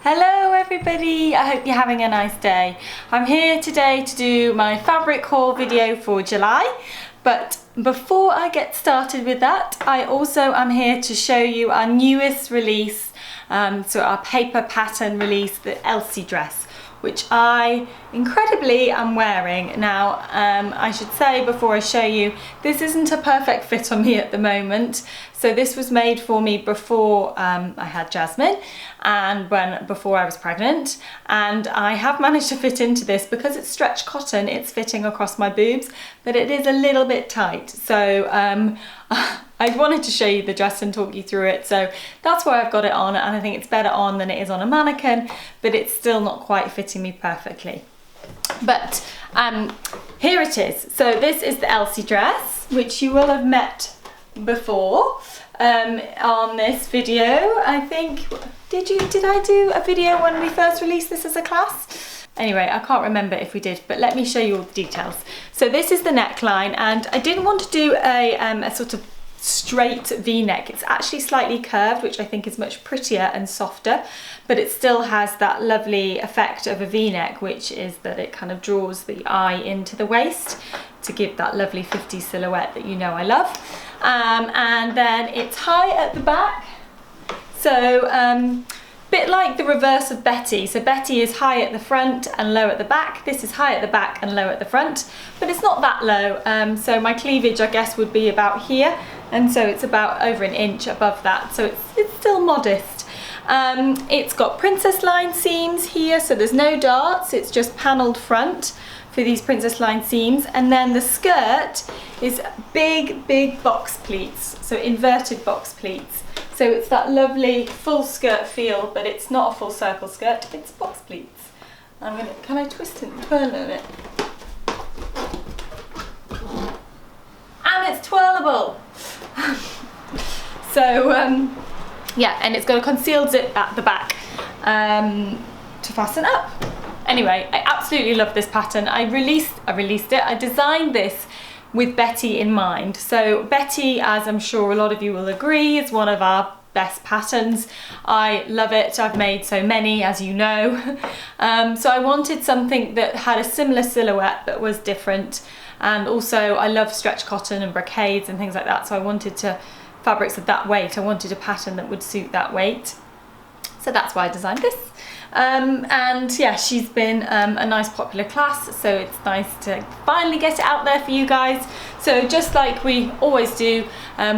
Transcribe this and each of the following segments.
Hello everybody, I hope you're having a nice day. I'm here today to do my fabric haul video for July, but before I get started with that, I also am here to show you our newest release, so our paper pattern release, the Elsie dress, which I incredibly am wearing. Now, I should say before I show you, this isn't a perfect fit on me at the moment. So this was made for me before I had Jasmine and before I was pregnant, and I have managed to fit into this because it's stretch cotton. It's fitting across my boobs, but it is a little bit tight. So I wanted to show you the dress and talk you through it. So that's why I've got it on, and I think it's better on than it is on a mannequin, but it's still not quite fitting me perfectly. But here it is. So this is the Elsie dress, which you will have met before on this video. I think, did I do a video when we first released this as a class? Anyway, I can't remember if we did, but let me show you all the details. So this is the neckline, and I didn't want to do a sort of straight V-neck. It's actually slightly curved, which I think is much prettier and softer, but it still has that lovely effect of a V-neck, which is that it kind of draws the eye into the waist to give that lovely 50s silhouette that you know I love. And then it's high at the back, so bit like the reverse of Betty. So Betty is high at the front and low at the back. This is high at the back and low at the front, but it's not that low. So my cleavage, I guess, would be about here, and so it's about over an inch above that, so it's still modest. It's got princess line seams here, so there's no darts, it's just panelled front for these princess line seams, and then the skirt is big box pleats, so inverted box pleats. So it's that lovely full skirt feel, but it's not a full circle skirt, it's box pleats. Can I twist and twirl it? And it's twirlable. So yeah, and it's got a concealed zip at the back to fasten up. Anyway, I absolutely love this pattern. I designed this with Betty in mind. So Betty, as I'm sure a lot of you will agree, is one of our best patterns. I love it. I've made so many, as you know. So I wanted something that had a similar silhouette but was different. And also I love stretch cotton and brocades and things like that. So I wanted fabrics of that weight. I wanted a pattern that would suit that weight. So that's why I designed this. And yeah, she's been a nice popular class, so it's nice to finally get it out there for you guys. So just like we always do,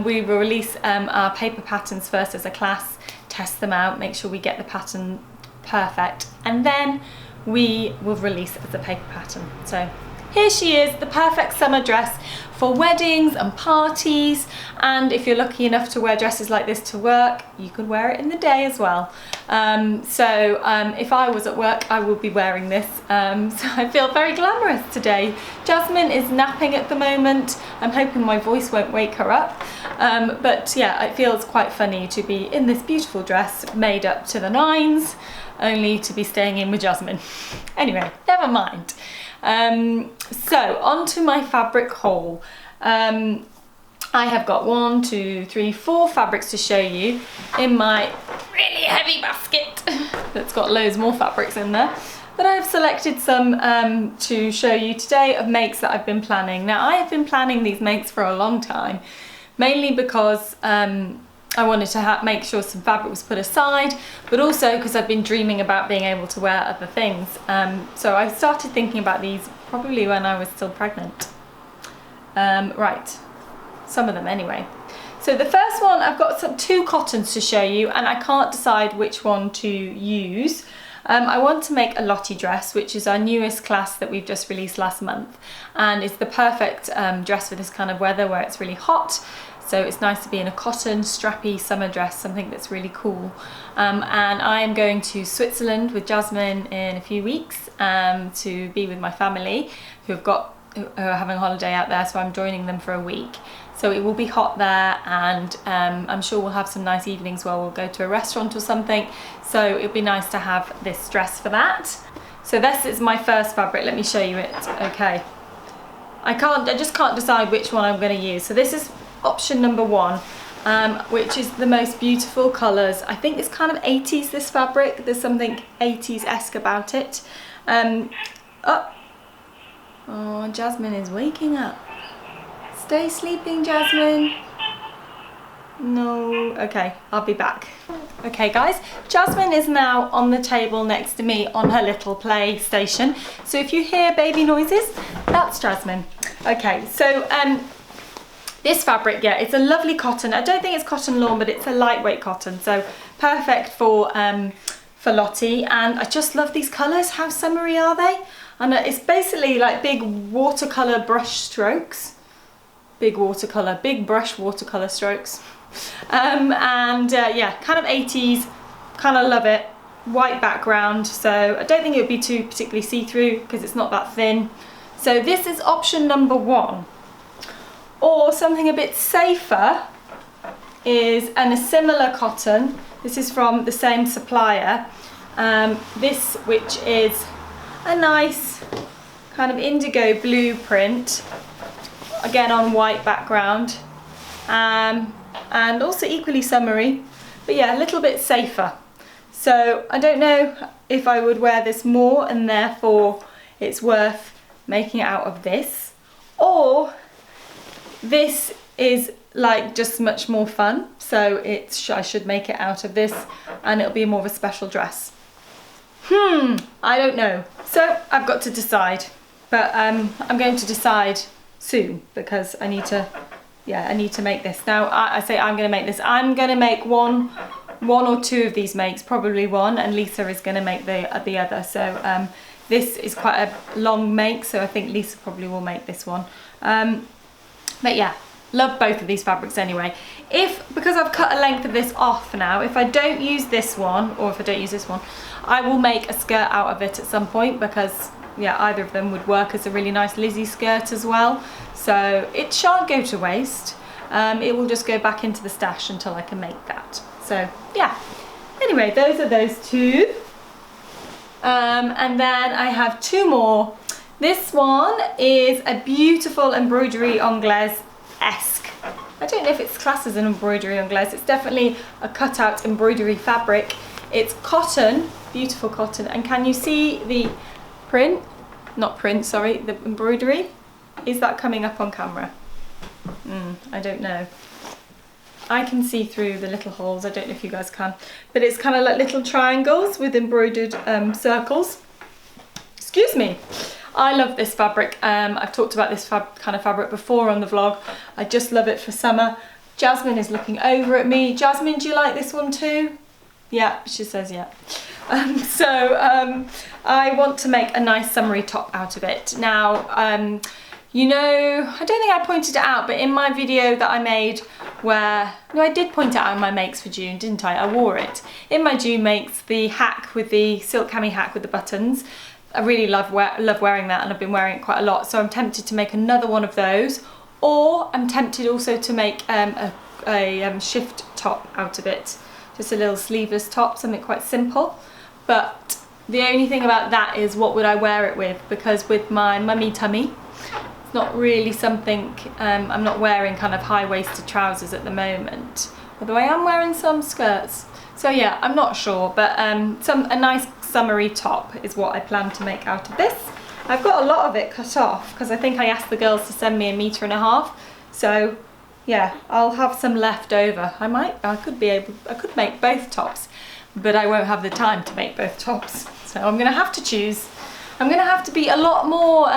we will release our paper patterns first as a class, test them out, make sure we get the pattern perfect, and then we will release it as a paper pattern. So here she is, the perfect summer dress for weddings and parties, and if you're lucky enough to wear dresses like this to work, you could wear it in the day as well. If I was at work, I would be wearing this, so I feel very glamorous today. Jasmine is napping at the moment. I'm hoping my voice won't wake her up, but yeah, it feels quite funny to be in this beautiful dress made up to the nines, only to be staying in with Jasmine. Anyway, never mind. So on to my fabric haul. I have got 1, 2, 3, 4 fabrics to show you in my really heavy basket that's got loads more fabrics in there. But I have selected some to show you today of makes that I've been planning. Now, I have been planning these makes for a long time, mainly because I wanted to make sure some fabric was put aside, but also because I've been dreaming about being able to wear other things. So I started thinking about these probably when I was still pregnant. Right, some of them anyway. So the first one, I've got 2 cottons to show you, and I can't decide which one to use. I want to make a Lottie dress, which is our newest class that we've just released last month, and it's the perfect dress for this kind of weather where it's really hot. So it's nice to be in a cotton, strappy summer dress, something that's really cool. And I am going to Switzerland with Jasmine in a few weeks to be with my family who are having a holiday out there, so I'm joining them for a week. So it will be hot there, and I'm sure we'll have some nice evenings where we'll go to a restaurant or something. So it'd be nice to have this dress for that. So this is my first fabric. Let me show you it. Okay. I just can't decide which one I'm going to use. So this is option number 1. which is the most beautiful colours. I think it's kind of 80s, this fabric. There's something 80s-esque about it. Oh, Jasmine is waking up. Stay sleeping, Jasmine. No, okay, I'll be back. Okay guys, Jasmine is now on the table next to me on her little PlayStation. So if you hear baby noises, that's Jasmine. Okay, so this fabric, yeah, it's a lovely cotton. I don't think it's cotton lawn, but it's a lightweight cotton, so perfect for Lottie. And I just love these colours. How summery are they? And it's basically like big watercolour brush strokes. Big brush watercolour strokes. Yeah, kind of 80s, kind of love it. White background, so I don't think it would be too particularly see-through because it's not that thin. So this is option number 1. Or something a bit safer is a similar cotton. This is from the same supplier. This, which is a nice kind of indigo blue print, again on white background, and also equally summery, but yeah, a little bit safer. So I don't know if I would wear this more and therefore it's worth making it out of this, or this is like just much more fun, so I should make it out of this and it'll be more of a special dress. I don't know. So I've got to decide, but I'm going to decide soon because I need to make this. Now I say I'm going to make this. I'm going to make one or two of these makes, probably one, and Lisa is going to make the other. So this is quite a long make, so I think Lisa probably will make this one. But yeah, love both of these fabrics anyway. Because I've cut a length of this off now, if I don't use this one, or if I don't use this one, I will make a skirt out of it at some point, because yeah, either of them would work as a really nice Lizzie skirt as well. So it shan't go to waste. It will just go back into the stash until I can make that. So yeah, anyway, those are those two. And then I have two more. This one is a beautiful embroidery anglaise-esque. I don't know if it's classed as an embroidery anglaise. It's definitely a cutout embroidery fabric. It's cotton, beautiful cotton. And can you see the print? Not print, sorry, the embroidery. Is that coming up on camera? I don't know. I can see through the little holes. I don't know if you guys can, but it's kind of like little triangles with embroidered circles. Excuse me. I love this fabric. I've talked about this kind of fabric before on the vlog. I just love it for summer. Jasmine is looking over at me. Jasmine, do you like this one too? Yeah, she says yeah. I want to make a nice summery top out of it. Now, you know, I don't think I pointed it out, but in my video that I made where, no, I did point it out in my makes for June, didn't I? I wore it. In my June makes, the hack with the silk cami hack with the buttons, I really love wearing that, and I've been wearing it quite a lot. So I'm tempted to make another one of those, or I'm tempted also to make a shift top out of it. Just a little sleeveless top, something quite simple. But the only thing about that is, what would I wear it with? Because with my mummy tummy, it's not really something, I'm not wearing kind of high-waisted trousers at the moment. Although I am wearing some skirts. So yeah, I'm not sure, but a nice summery top is what I plan to make out of this. I've got a lot of it cut off because I think I asked the girls to send me 1.5 meters. So yeah, I'll have some left over. I could make both tops, but I won't have the time to make both tops. So I'm gonna have to choose. I'm gonna have to be a lot more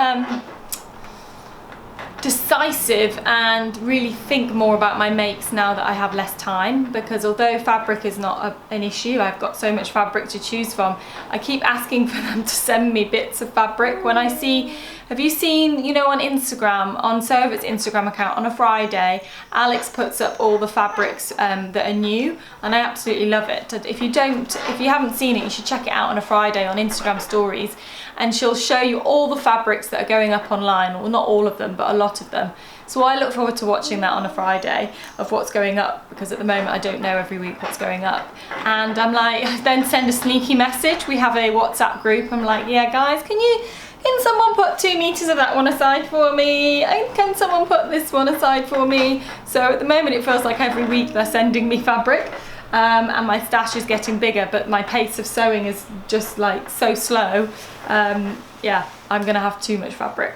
decisive and really think more about my makes now that I have less time, because although fabric is not an issue, I've got so much fabric to choose from. I keep asking for them to send me bits of fabric. When I see, have you seen, you know, on Instagram, on Servet's Instagram account, on a Friday, Alex puts up all the fabrics that are new, and I absolutely love it. If you haven't seen it, you should check it out on a Friday on Instagram stories, and she'll show you all the fabrics that are going up online. Well, not all of them, but a lot of them. So I look forward to watching that on a Friday of what's going up, because at the moment I don't know every week what's going up. And I'm like, then send a sneaky message. We have a WhatsApp group. I'm like, yeah guys, can you Can someone put 2 meters of that one aside for me? And can someone put this one aside for me? So at the moment it feels like every week they're sending me fabric. And my stash is getting bigger, but my pace of sewing is just like so slow. Yeah, I'm gonna have too much fabric.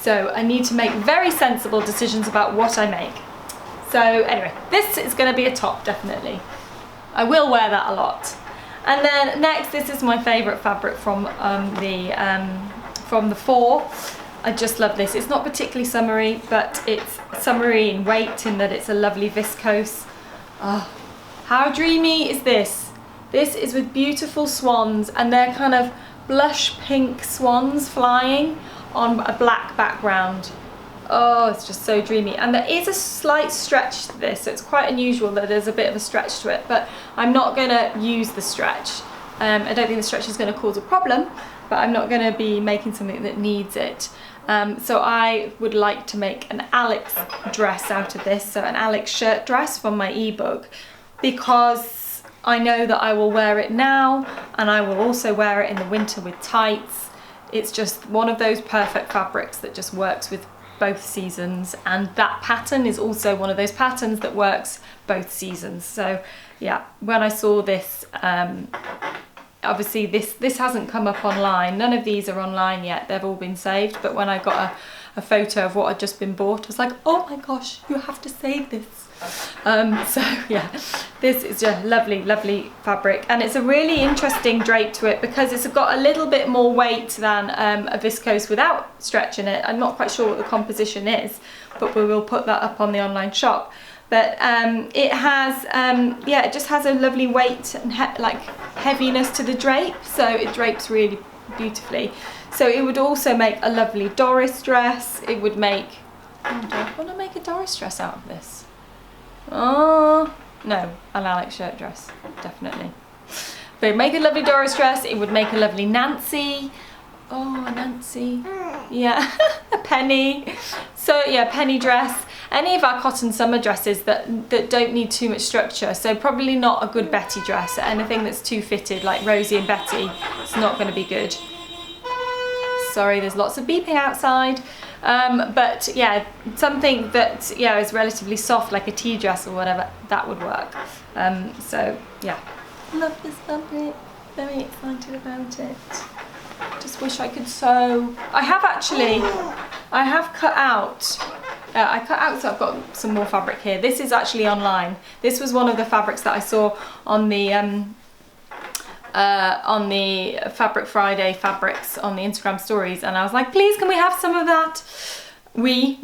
So I need to make very sensible decisions about what I make. So anyway, this is gonna be a top, definitely. I will wear that a lot. And then next, this is my favorite fabric from the 4. I just love this. It's not particularly summery, but it's summery in weight in that it's a lovely viscose. Oh, how dreamy is this? This is with beautiful swans, and they're kind of blush pink swans flying on a black background. Oh, it's just so dreamy. And there is a slight stretch to this, so it's quite unusual that there's a bit of a stretch to it, but I'm not gonna use the stretch. I don't think the stretch is gonna cause a problem, but I'm not gonna be making something that needs it. So I would like to make an Alex dress out of this, so an Alex shirt dress from my ebook, because I know that I will wear it now, and I will also wear it in the winter with tights. It's just one of those perfect fabrics that just works with both seasons, and that pattern is also one of those patterns that works both seasons. So yeah, when I saw this, obviously this hasn't come up online, none of these are online yet, they've all been saved, but when I got a photo of what had just been bought, I was like, oh my gosh, you have to save this. So yeah, this is a lovely, lovely fabric, and it's a really interesting drape to it because it's got a little bit more weight than a viscose without stretch in it. I'm not quite sure what the composition is, but we will put that up on the online shop. But it has, yeah, it just has a lovely weight and like heaviness to the drape, so it drapes really beautifully. So it would also make a lovely Doris dress. It would make, oh, do I want to make a Doris dress out of this? Oh, no, an Alex shirt dress, definitely. But it'd make a lovely Doris dress, it would make a lovely Nancy. Oh, a Nancy. Yeah, a Penny. So yeah, Penny dress. Any of our cotton summer dresses that don't need too much structure. So probably not a good Betty dress. Anything that's too fitted, like Rosie and Betty, it's not going to be good. Sorry, there's lots of beeping outside. But yeah, something that yeah is relatively soft, like a tea dress or whatever, that would work. So yeah, love this fabric, very excited about it. Just wish I could sew. I have cut out, so I've got some more fabric here. This is actually online. This was one of the fabrics that I saw on the Fabric Friday fabrics on the Instagram stories, and I was like, please can we have some of that? Me.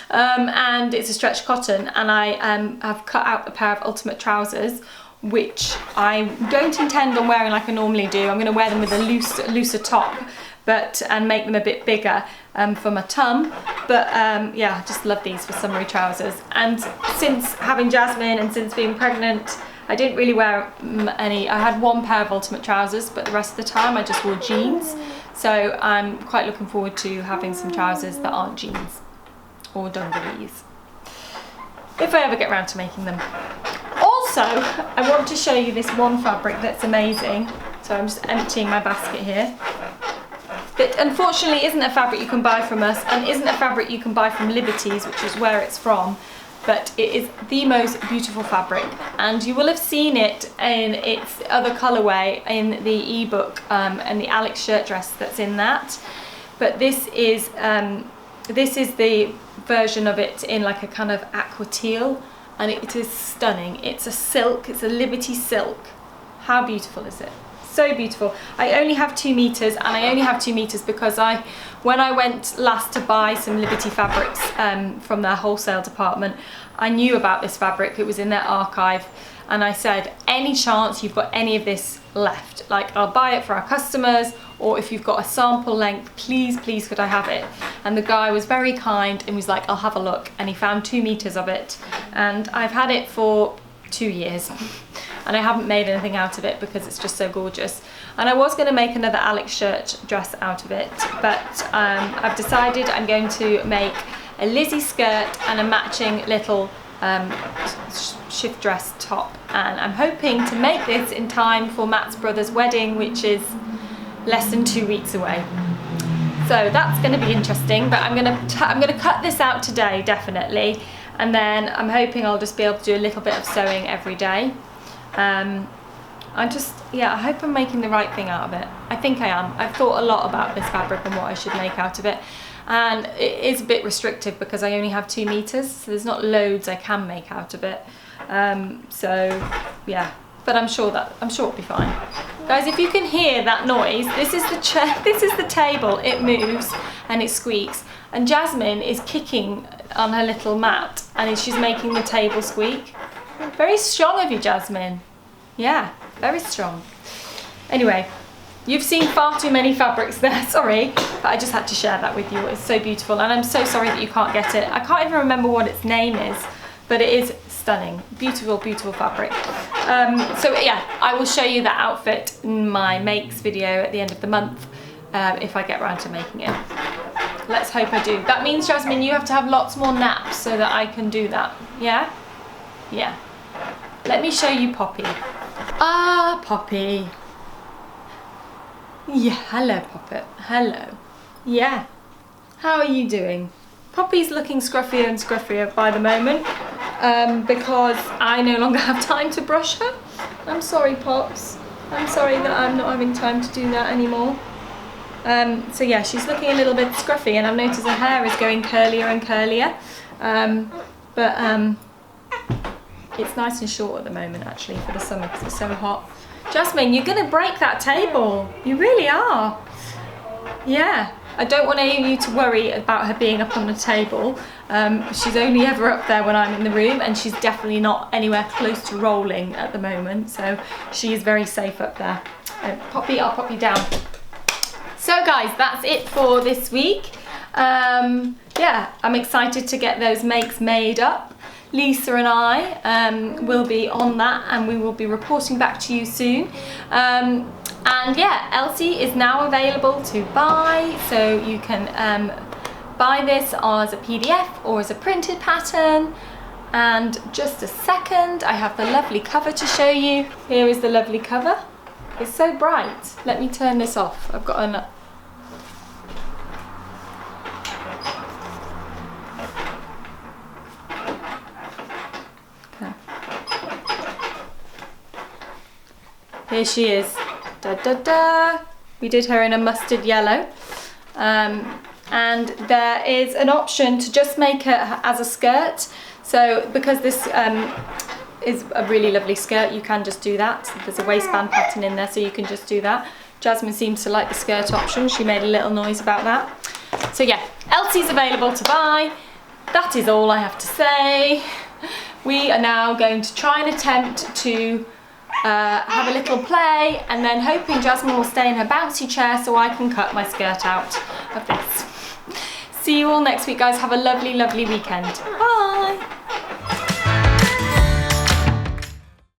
And it's a stretch cotton, and I have cut out a pair of ultimate trousers, which I don't intend on wearing like I normally do. I'm going to wear them with a looser top, and make them a bit bigger for my tum. But yeah, I just love these for summery trousers. And since having Jasmine and since being pregnant, I didn't really wear any. I had one pair of ultimate trousers, but the rest of the time I just wore jeans. So I'm quite looking forward to having some trousers that aren't jeans or dungarees, if I ever get around to making them. Also, I want to show you this one fabric that's amazing. So I'm just emptying my basket here. That unfortunately isn't a fabric you can buy from us, and isn't a fabric you can buy from Liberties, which is where it's from. But it is the most beautiful fabric, and you will have seen it in its other colourway in the ebook and the Alex shirt dress that's in that. But this is the version of it in like a kind of aqua teal, and it is stunning. It's a silk, it's a Liberty silk. How beautiful is it? So beautiful. I only have 2 meters, and I only have 2 meters because when I went last to buy some Liberty fabrics from their wholesale department, I knew about this fabric. It was in their archive, and I said, any chance you've got any of this left, like I'll buy it for our customers, or if you've got a sample length, please could I have it? And the guy was very kind and was like, I'll have a look, and he found 2 meters of it, and I've had it for 2 years. And I haven't made anything out of it because it's just so gorgeous. And I was going to make another Alex shirt dress out of it, but I've decided I'm going to make a Lizzie skirt and a matching little shift dress top. And I'm hoping to make this in time for Matt's brother's wedding, which is less than 2 weeks away. So that's going to be interesting, but I'm going to cut this out today, definitely. And then I'm hoping I'll just be able to do a little bit of sewing every day. I hope I'm making the right thing out of it. I think I am. I've thought a lot about this fabric and what I should make out of it. And it is a bit restrictive because I only have 2 meters, so there's not loads I can make out of it. So yeah, but I'm sure it'll be fine. Guys, if you can hear that noise, this is the chair, this is the table. It moves and it squeaks. And Jasmine is kicking on her little mat and she's making the table squeak. Very strong of you, Jasmine. Yeah, very strong. Anyway, you've seen far too many fabrics there, sorry, but I just had to share that with you. It's so beautiful, and I'm so sorry that you can't get it. I can't even remember what its name is, but it is stunning. Beautiful, beautiful fabric. So yeah, I will show you that outfit in my makes video at the end of the month, if I get around to making it. Let's hope I do. That means, Jasmine, you have to have lots more naps so that I can do that. Yeah? Yeah. Let me show you Poppy. Ah, Poppy. Yeah, hello, Poppet. Hello. Yeah. How are you doing? Poppy's looking scruffier and scruffier by the moment, because I no longer have time to brush her. I'm sorry, Pops. I'm sorry that I'm not having time to do that anymore. So yeah, she's looking a little bit scruffy, and I've noticed her hair is going curlier and curlier. It's nice and short at the moment, actually, for the summer because it's so hot. Jasmine, you're going to break that table. You really are. Yeah. I don't want any of you to worry about her being up on the table. She's only ever up there when I'm in the room, and she's definitely not anywhere close to rolling at the moment. So she is very safe up there. Poppy, I'll pop you down. So guys, that's it for this week. Yeah, I'm excited to get those makes made up. Lisa and I will be on that, and we will be reporting back to you soon. And yeah, Elsie is now available to buy, so you can buy this as a PDF or as a printed pattern. And just a second, I have the lovely cover to show you. Here is the lovely cover. It's so bright. Let me turn this off. I've got an Here she is. Da da da. We did her in a mustard yellow. And there is an option to just make her as a skirt. So because this is a really lovely skirt, you can just do that. There's a waistband pattern in there, so you can just do that. Jasmine seems to like the skirt option. She made a little noise about that. So yeah, Elsie's available to buy. That is all I have to say. We are now going to try and attempt to have a little play, and then hoping Jasmine will stay in her bouncy chair so I can cut my skirt out of this. See you all next week, guys. Have a lovely, lovely weekend. Bye.